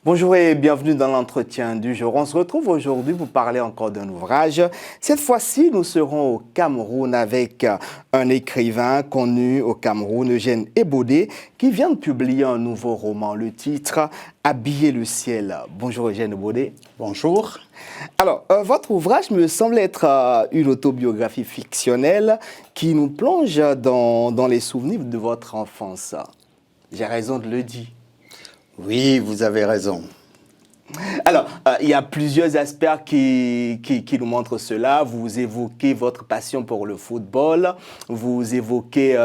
Bonjour et bienvenue dans l'entretien du jour. On se retrouve aujourd'hui pour parler encore d'un ouvrage. Cette fois-ci, nous serons au Cameroun avec un écrivain connu au Cameroun, Eugène Ebodé, qui vient de publier un nouveau roman. Le titre, Habiller le ciel. Bonjour Eugène Ebodé. Bonjour. Alors, votre ouvrage me semble être une autobiographie fictionnelle qui nous plonge dans les souvenirs de votre enfance. J'ai raison de le dire. Oui, vous avez raison. Alors, il y a plusieurs aspects qui nous montrent cela. Vous évoquez votre passion pour le football, vous évoquez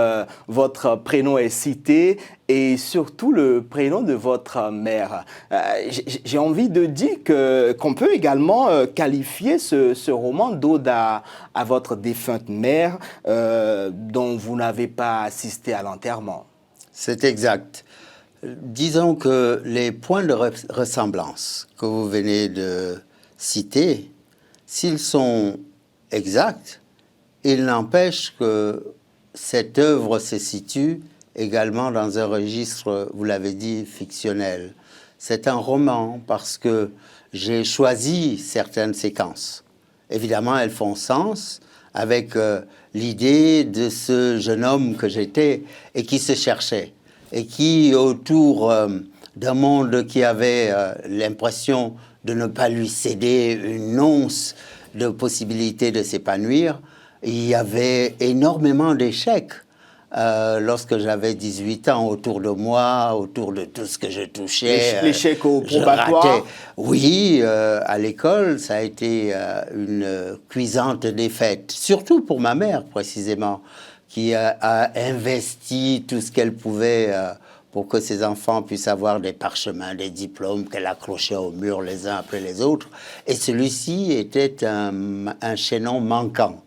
votre prénom est cité et surtout le prénom de votre mère. J'ai envie de dire qu'on peut également qualifier ce roman d'ode à votre défunte mère dont vous n'avez pas assisté à l'enterrement. C'est exact. Disons que les points de ressemblance que vous venez de citer, s'ils sont exacts, il n'empêche que cette œuvre se situe également dans un registre, vous l'avez dit, fictionnel. C'est un roman parce que j'ai choisi certaines séquences. Évidemment, elles font sens avec l'idée de ce jeune homme que j'étais et qui se cherchait. Et qui, autour d'un monde qui avait l'impression de ne pas lui céder une once de possibilité de s'épanouir, il y avait énormément d'échecs. Lorsque j'avais 18 ans, autour de moi, autour de tout ce que je touchais. L'échec au probatoire. Oui, à l'école, ça a été une cuisante défaite, surtout pour ma mère, précisément, qui a investi tout ce qu'elle pouvait pour que ses enfants puissent avoir des parchemins, des diplômes qu'elle accrochait au mur les uns après les autres. Et celui-ci était un chaînon manquant.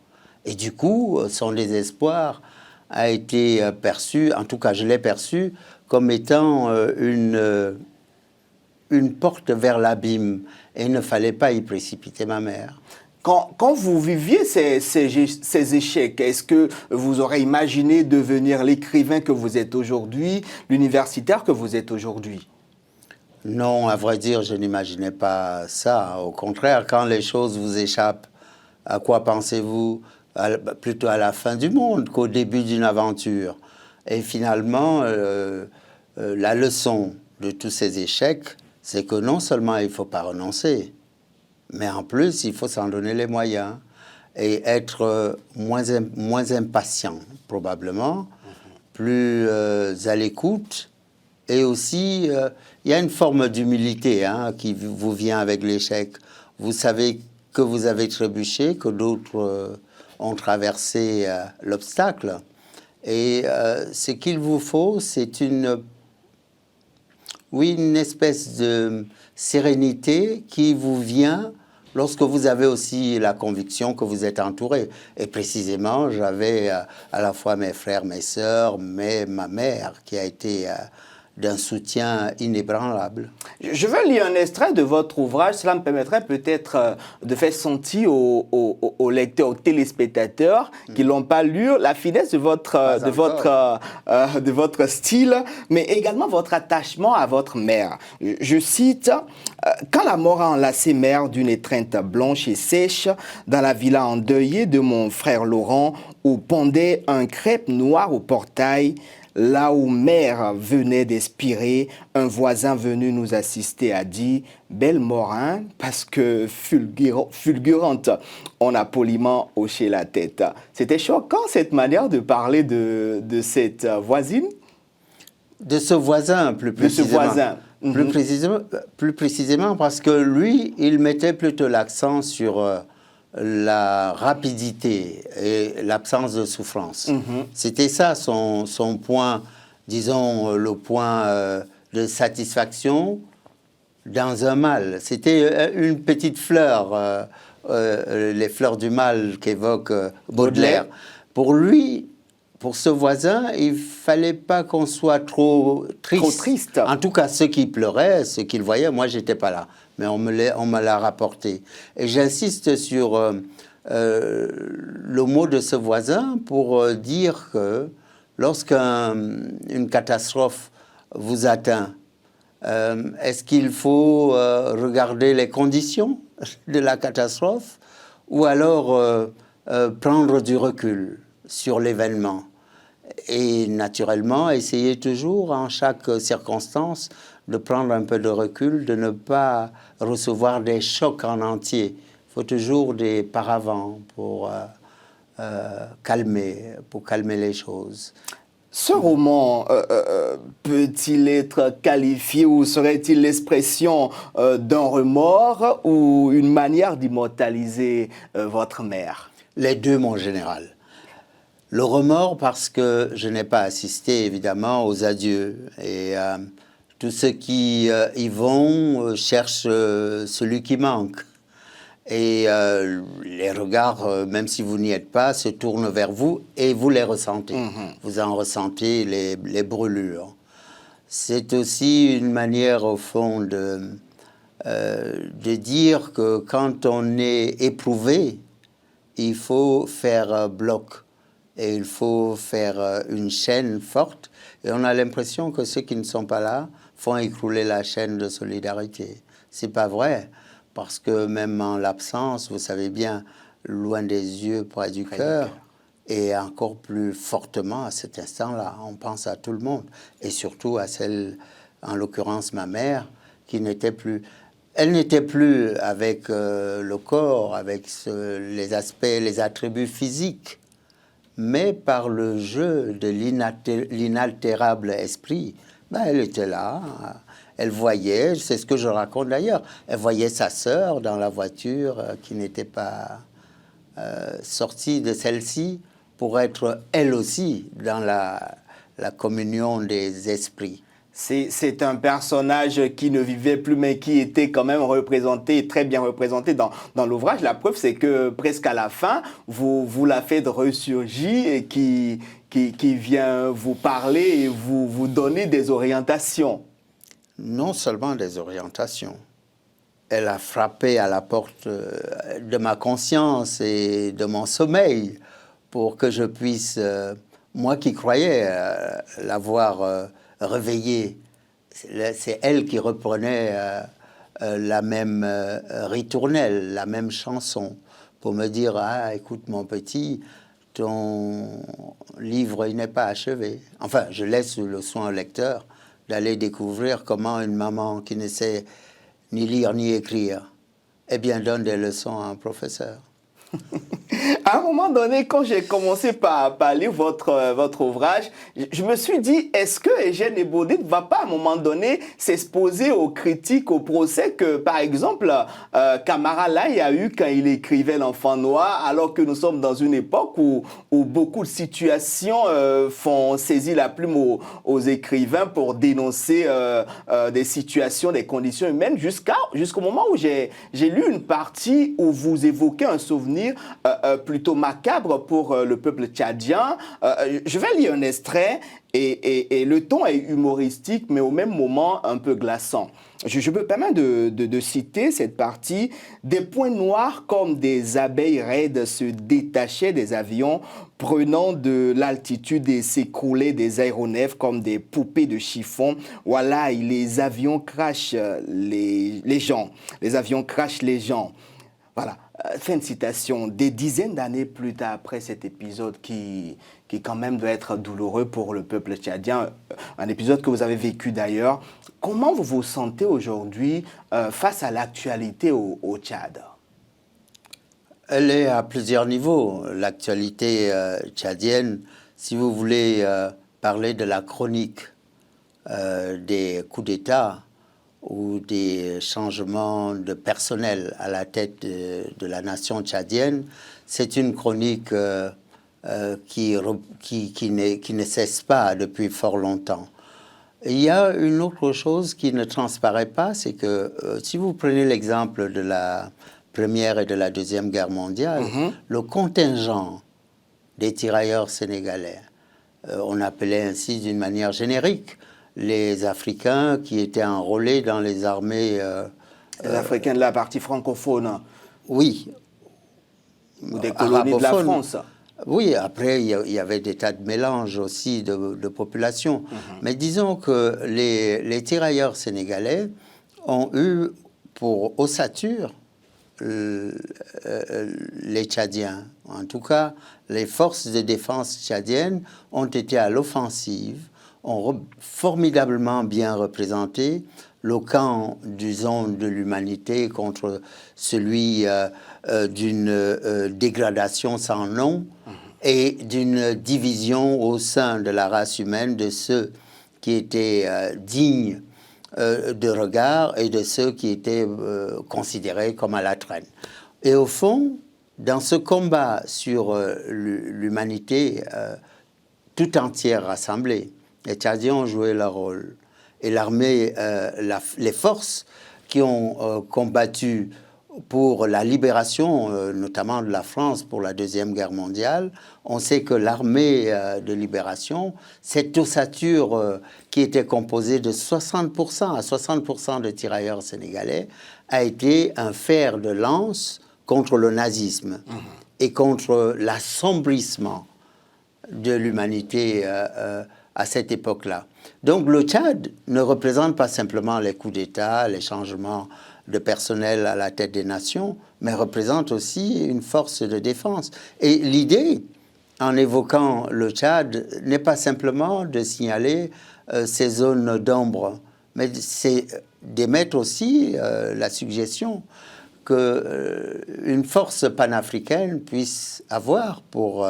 Et du coup, son désespoir a été perçu, en tout cas je l'ai perçu, comme étant une porte vers l'abîme. Et il ne fallait pas y précipiter ma mère. Quand vous viviez ces échecs, est-ce que vous aurez imaginé devenir l'écrivain que vous êtes aujourd'hui, l'universitaire que vous êtes aujourd'hui? Non, à vrai dire, je n'imaginais pas ça. Au contraire, quand les choses vous échappent, à quoi pensez-vous? Plutôt à la fin du monde qu'au début d'une aventure. Et finalement, la leçon de tous ces échecs, c'est que non seulement il ne faut pas renoncer, mais en plus, il faut s'en donner les moyens et être moins impatient, probablement, plus à l'écoute. Et aussi, il y a une forme d'humilité qui vous vient avec l'échec. Vous savez que vous avez trébuché, que d'autres ont traversé l'obstacle. Et ce qu'il vous faut, c'est une espèce de sérénité qui vous vient lorsque vous avez aussi la conviction que vous êtes entouré. Et précisément, j'avais à la fois mes frères, mes sœurs, mais ma mère qui a été d'un soutien inébranlable. Je veux lire un extrait de votre ouvrage. Cela me permettrait peut-être de faire sentir aux lecteurs, aux téléspectateurs qui ne l'ont pas lu, la finesse de votre style, mais également votre attachement à votre mère. Je cite, « Quand la mort a enlacé mère d'une étreinte blanche et sèche dans la villa endeuillée de mon frère Laurent, où pendait un crêpe noir au portail, là où mère venait d'expirer, un voisin venu nous assister a dit « Belle mort, hein ?» parce que fulgurante, on a poliment hoché la tête. C'était choquant cette manière de parler de cette voisine? De ce voisin, plus précisément. De ce voisin. Plus précisément parce que lui, il mettait plutôt l'accent sur la rapidité et l'absence de souffrance. C'était ça son point, disons, le point de satisfaction dans un mal. C'était une petite fleur, les fleurs du mal qu'évoque Baudelaire. Pour lui, pour ce voisin, il ne fallait pas qu'on soit trop triste. Trop triste. En tout cas, ceux qui pleuraient, ceux qui le voyaient, moi, je n'étais pas là. Mais on me l'a rapporté. Et j'insiste sur le mot de ce voisin pour dire que lorsqu'une catastrophe vous atteint, Est-ce qu'il faut regarder les conditions de la catastrophe ou alors prendre du recul sur l'événement et naturellement essayer toujours en chaque circonstance de prendre un peu de recul, de ne pas recevoir des chocs en entier. Il faut toujours des paravents pour calmer les choses. Ce roman peut-il être qualifié ou serait-il l'expression d'un remords ou une manière d'immortaliser votre mère? Les deux, mon général. Le remords parce que je n'ai pas assisté évidemment aux adieux et tous ceux qui y vont cherchent celui qui manque. Et les regards, même si vous n'y êtes pas, se tournent vers vous et vous les ressentez. Vous en ressentez les brûlures. C'est aussi une manière, au fond, de dire que quand on est éprouvé, il faut faire bloc et il faut faire une chaîne forte. Et on a l'impression que ceux qui ne sont pas là font écrouler la chaîne de solidarité. C'est pas vrai. Parce que même en l'absence, vous savez bien, loin des yeux, près du cœur, et encore plus fortement à cet instant-là, on pense à tout le monde, et surtout à celle, en l'occurrence ma mère, qui n'était plus... Elle n'était plus avec le corps, avec les aspects, les attributs physiques, mais par le jeu de l'inaltérable esprit, ben, elle était là. Elle voyait, c'est ce que je raconte d'ailleurs, elle voyait sa sœur dans la voiture qui n'était pas sortie de celle-ci pour être elle aussi dans la communion des esprits. C'est un personnage qui ne vivait plus, mais qui était quand même représenté, très bien représenté dans l'ouvrage. La preuve, c'est que presque à la fin, vous la faites ressurgir et qui vient vous parler et vous donner des orientations. Non seulement des orientations. Elle a frappé à la porte de ma conscience et de mon sommeil pour que je puisse, moi qui croyais l'avoir réveillée, c'est elle qui reprenait la même ritournelle, la même chanson, pour me dire « Ah, écoute mon petit, ton livre il n'est pas achevé. » Enfin, je laisse le soin au lecteur d'aller découvrir comment une maman qui ne sait ni lire ni écrire, eh bien, donne des leçons à un professeur. À un moment donné, quand j'ai commencé par lire votre ouvrage, je me suis dit, est-ce que Eugène Ebodé ne va pas à un moment donné s'exposer aux critiques, au procès que, par exemple, Camara Lai a eu quand il écrivait L'Enfant Noir, alors que nous sommes dans une époque où beaucoup de situations font saisir la plume aux écrivains pour dénoncer des situations, des conditions humaines, jusqu'au moment où j'ai lu une partie où vous évoquez un souvenir plutôt macabre pour le peuple tchadien. Je vais lire un extrait et le ton est humoristique, mais au même moment un peu glaçant. Je me permets de citer cette partie. Des points noirs comme des abeilles raides se détachaient des avions, prenant de l'altitude et s'écroulaient des aéronefs comme des poupées de chiffon. Voilà, les avions crachent les gens. Les avions crachent les gens. Voilà. Fin de citation. Des dizaines d'années plus tard, après cet épisode qui quand même doit être douloureux pour le peuple tchadien, un épisode que vous avez vécu d'ailleurs, comment vous vous sentez aujourd'hui face à l'actualité au Tchad? Elle est à plusieurs niveaux. L'actualité tchadienne, si vous voulez parler de la chronique des coups d'État, ou des changements de personnel à la tête de la nation tchadienne, c'est une chronique qui ne cesse pas depuis fort longtemps. Il y a une autre chose qui ne transparaît pas, c'est que si vous prenez l'exemple de la Première et de la Deuxième Guerre mondiale, le contingent des tirailleurs sénégalais, on appelait ainsi d'une manière générique, les Africains qui étaient enrôlés dans les armées... les Africains de la partie francophone. Oui. Ou des colonies de la France. Oui, après, il y avait des tas de mélanges aussi de populations. Mais disons que les tirailleurs sénégalais ont eu pour ossature les Tchadiens. En tout cas, les forces de défense tchadiennes ont été à l'offensive, ont formidablement bien représenté le camp, disons, de l'humanité contre celui d'une dégradation sans nom et d'une division au sein de la race humaine de ceux qui étaient dignes de regard et de ceux qui étaient considérés comme à la traîne. Et au fond, dans ce combat sur l'humanité tout entière rassemblée, les Tchadiens ont joué leur rôle. Et l'armée, les forces qui ont combattu pour la libération, notamment de la France pour la Deuxième Guerre mondiale, on sait que l'armée de libération, cette ossature qui était composée de 60% à 60% de tirailleurs sénégalais, a été un fer de lance contre le nazisme et contre l'assombrissement de l'humanité à cette époque-là. Donc le Tchad ne représente pas simplement les coups d'État, les changements de personnel à la tête des nations, mais représente aussi une force de défense. Et l'idée, en évoquant le Tchad, n'est pas simplement de signaler ces zones d'ombre, mais c'est d'émettre aussi la suggestion qu'une force panafricaine puisse avoir pour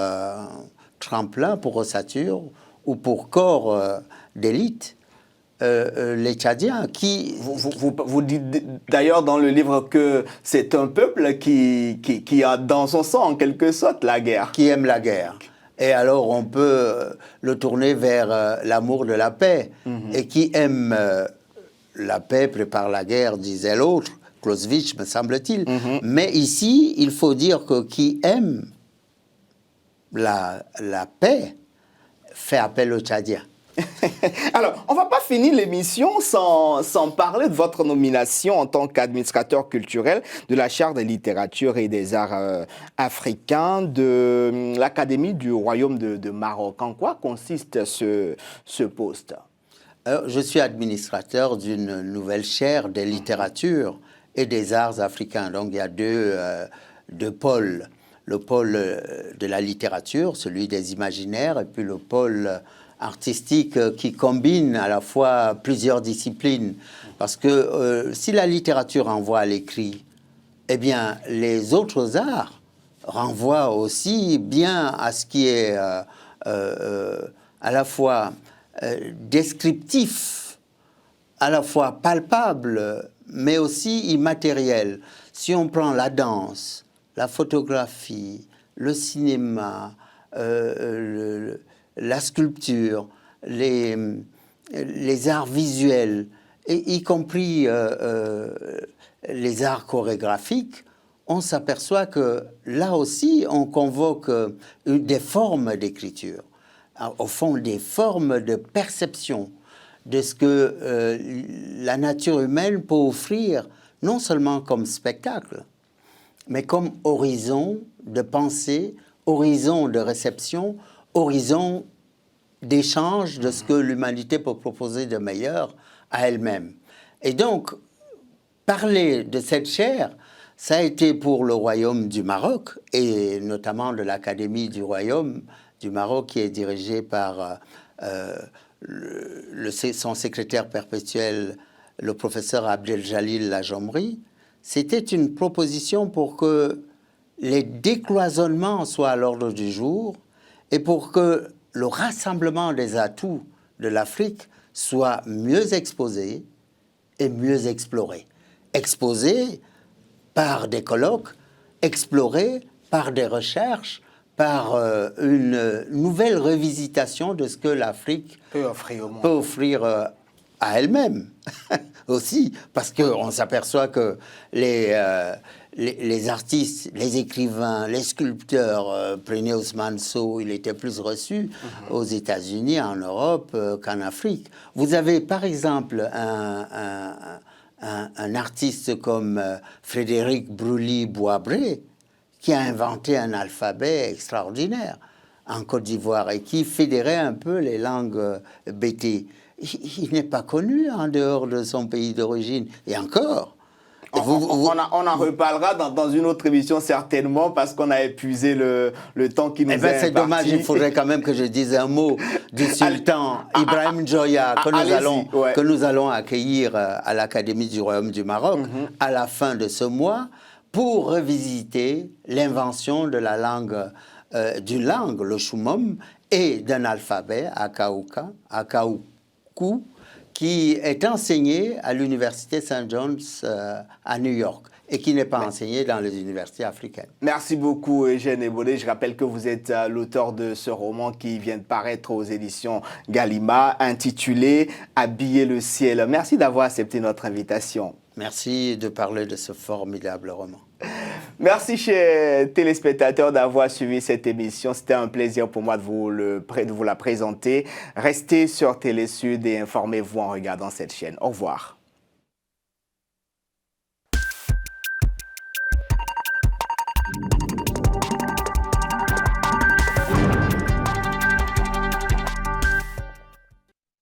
tremplin, pour ossature ou pour corps d'élite les Tchadiens qui... Vous dites d'ailleurs dans le livre que c'est un peuple qui a dans son sang en quelque sorte la guerre. Qui aime la guerre. Et alors on peut le tourner vers l'amour de la paix. Et qui aime la paix prépare la guerre, disait l'autre, Clausewitz me semble-t-il. Mais ici, il faut dire que qui aime la paix fait appel aux Tchadiens. Alors, on ne va pas finir l'émission sans parler de votre nomination en tant qu'administrateur culturel de la chaire de littérature et des arts africains de l'Académie du Royaume de Maroc. En quoi consiste ce poste? Alors, je suis administrateur d'une nouvelle chaire des littératures et des arts africains. Donc, il y a deux pôles. Le pôle de la littérature, celui des imaginaires, et puis le pôle artistique qui combine à la fois plusieurs disciplines. Parce que si la littérature renvoie à l'écrit, eh bien, les autres arts renvoient aussi bien à ce qui est à la fois descriptif, à la fois palpable, mais aussi immatériel. Si on prend la danse, la photographie, le cinéma, la sculpture, les arts visuels, et y compris les arts chorégraphiques, on s'aperçoit que là aussi, on convoque des formes d'écriture, au fond des formes de perception de ce que la nature humaine peut offrir, non seulement comme spectacle, mais comme horizon de pensée, horizon de réception, horizon d'échange de ce que l'humanité peut proposer de meilleur à elle-même. Et donc, parler de cette chaire, ça a été pour le Royaume du Maroc, et notamment de l'Académie du Royaume du Maroc, qui est dirigée par son secrétaire perpétuel, le professeur Abdeljalil Lajomri. C'était une proposition pour que les décloisonnements soient à l'ordre du jour et pour que le rassemblement des atouts de l'Afrique soit mieux exposé et mieux exploré. Exposé par des colloques, exploré par des recherches, par une nouvelle revisitation de ce que l'Afrique peut offrir à elle-même aussi, parce qu'on s'aperçoit que les artistes, les écrivains, les sculpteurs, prenez Ousmane Sow, il était plus reçu aux États-Unis, en Europe qu'en Afrique. Vous avez par exemple un artiste comme Frédéric Brully-Boisbré, qui a inventé un alphabet extraordinaire en Côte d'Ivoire et qui fédérait un peu les langues bété. Il n'est pas connu en dehors de son pays d'origine. Et encore. On en reparlera dans une autre émission certainement parce qu'on a épuisé le temps qui nous est imparti. C'est dommage, il faudrait quand même que je dise un mot du sultan Ibrahim Joya que nous allons accueillir à l'Académie du Royaume du Maroc à la fin de ce mois pour revisiter l'invention de la langue, d'une langue, le choumom, et d'un alphabet, Akaoukou, qui est enseigné à l'université St. John's à New York et qui n'est pas enseigné dans les universités africaines. Merci beaucoup Eugène Ebodé. Je rappelle que vous êtes l'auteur de ce roman qui vient de paraître aux éditions Gallimard, intitulé « Habiller le ciel ». Merci d'avoir accepté notre invitation. Merci de parler de ce formidable roman. Merci, chers téléspectateurs, d'avoir suivi cette émission. C'était un plaisir pour moi de vous la présenter. Restez sur Télé Sud et informez-vous en regardant cette chaîne. Au revoir.